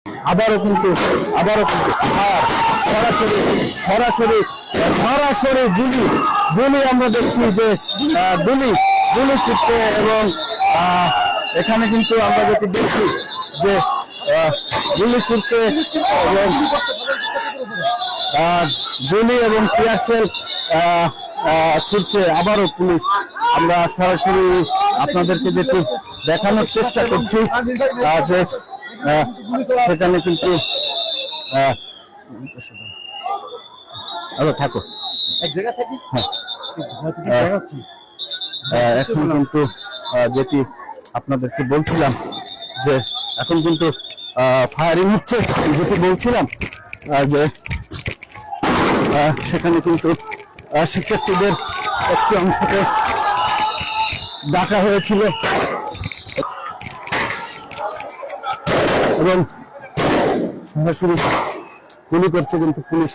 আবারও কিন্তু সরাসরি সরাসরি সরাসরি গুলি গুলি আমরা দেখছি যে গুলি গুলি ছুটছে এবং এখানে কিন্তু আমরা যেটি দেখছি যে গুলি ছুটছে এবং গুলি এবং টিয়ারশেল ছুটছে আবারও পুলিশ। আমরা সরাসরি আপনাদেরকে যেটি দেখানোর চেষ্টা করছি যে সেখানে কিন্তু থাকো এখন কিন্তু যেটি আপনাদেরকে বলছিলাম যে এখন কিন্তু ফায়ারিং হচ্ছে, যেটি বলছিলাম যে সেখানে কিন্তু শিক্ষার্থীদের একটি অংশকে ডাকা হয়েছিল এবং সরাসরি গুলি করছে কিন্তু পুলিশ।